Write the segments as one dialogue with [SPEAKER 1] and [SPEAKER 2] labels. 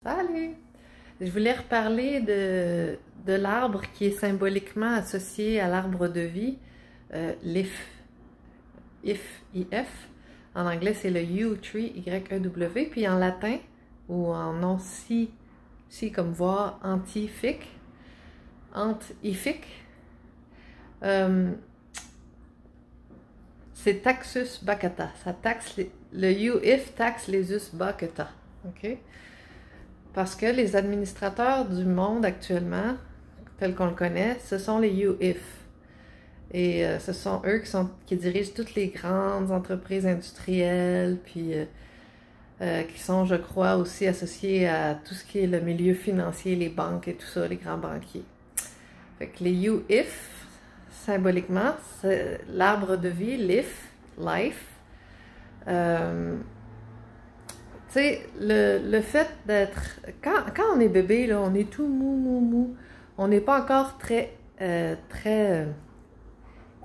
[SPEAKER 1] Salut! Je voulais reparler de l'arbre qui est symboliquement associé à l'arbre de vie, l'IF. IF. En anglais, c'est le yew tree, Y-E-W. Puis en latin, ou en nom si comme voir, antifique, c'est Taxus baccata. Ça taxe le UIF taxe les us baccata. OK? Parce que les administrateurs du monde actuellement, tels qu'on le connaît, ce sont les UIF. Et ce sont eux qui dirigent toutes les grandes entreprises industrielles, puis qui sont, je crois, aussi associés à tout ce qui est le milieu financier, les banques et tout ça, les grands banquiers. Fait que les UIF, symboliquement, c'est l'arbre de vie, life. Tu sais, le fait d'être... Quand on est bébé, là, on est tout mou. On n'est pas encore très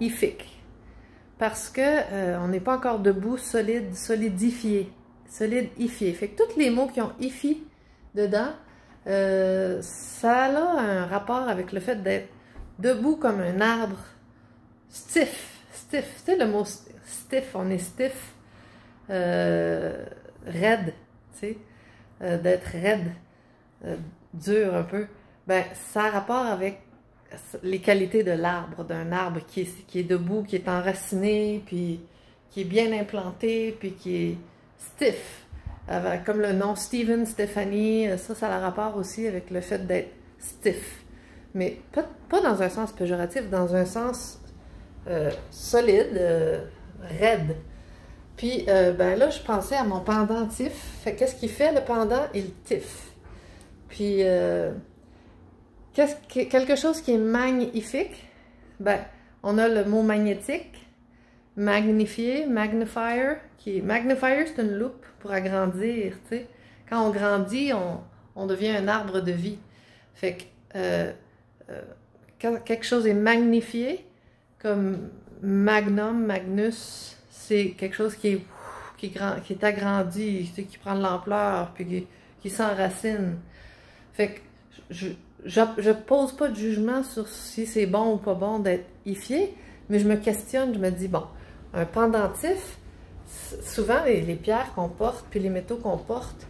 [SPEAKER 1] ifique. Parce que on n'est pas encore debout, solidifié. Fait que tous les mots qui ont ifi dedans, ça a un rapport avec le fait d'être debout comme un arbre stiff. Tu sais, le mot stiff, on est stiff. Raide, tu sais, d'être raide, dur un peu, ben ça a rapport avec les qualités de l'arbre, d'un arbre qui est debout, qui est enraciné, puis qui est bien implanté, puis qui est stiff, comme le nom Steven, Stéphanie, ça a rapport aussi avec le fait d'être stiff, mais pas dans un sens péjoratif, dans un sens solide, raide. Puis, ben là, je pensais à mon pendentif. Fait qu'est-ce qu'il fait, le pendant? Il tiffe. Puis, quelque chose qui est magnifique, ben, on a le mot magnétique, magnifier, magnifier, magnifier, c'est une loupe pour agrandir, tu sais. Quand on grandit, on devient un arbre de vie. Fait que, quand quelque chose est magnifié, comme magnum, magnus, c'est quelque chose qui est agrandi, qui prend de l'ampleur, puis qui s'enracine. Fait que je pose pas de jugement sur si c'est bon ou pas bon d'être ifié, mais je me questionne, je me dis, bon, un pendentif, souvent les pierres qu'on porte, puis les métaux qu'on porte,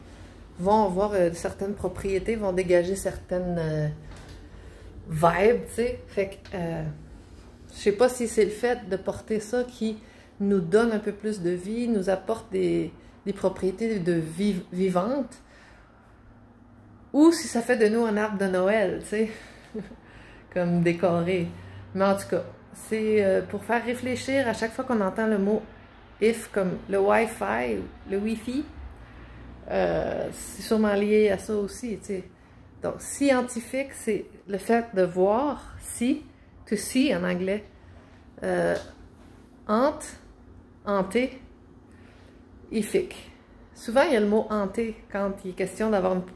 [SPEAKER 1] vont avoir certaines propriétés, vont dégager certaines vibes, tu sais. Fait que, je sais pas si c'est le fait de porter ça qui nous donne un peu plus de vie, nous apporte des propriétés de vie vivante, ou si ça fait de nous un arbre de Noël, tu sais, comme décoré. Mais en tout cas, c'est pour faire réfléchir à chaque fois qu'on entend le mot if, comme le Wi-Fi, le Wi-Fi, c'est sûrement lié à ça aussi, tu sais. Donc, scientifique, c'est le fait de voir, to see en anglais, hanté, ifique. Souvent, il y a le mot hanté quand il est question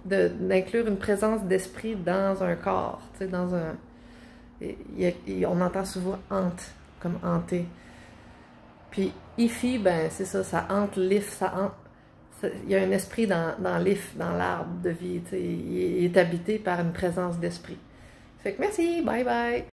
[SPEAKER 1] d'inclure une présence d'esprit dans un corps, tu sais, dans un... on entend souvent hante, comme hanté. Puis ifi, ben c'est ça, ça hante l'if, ça hante... Il y a un esprit dans l'if, dans l'arbre de vie, tu sais, il est habité par une présence d'esprit. Fait que merci, bye bye!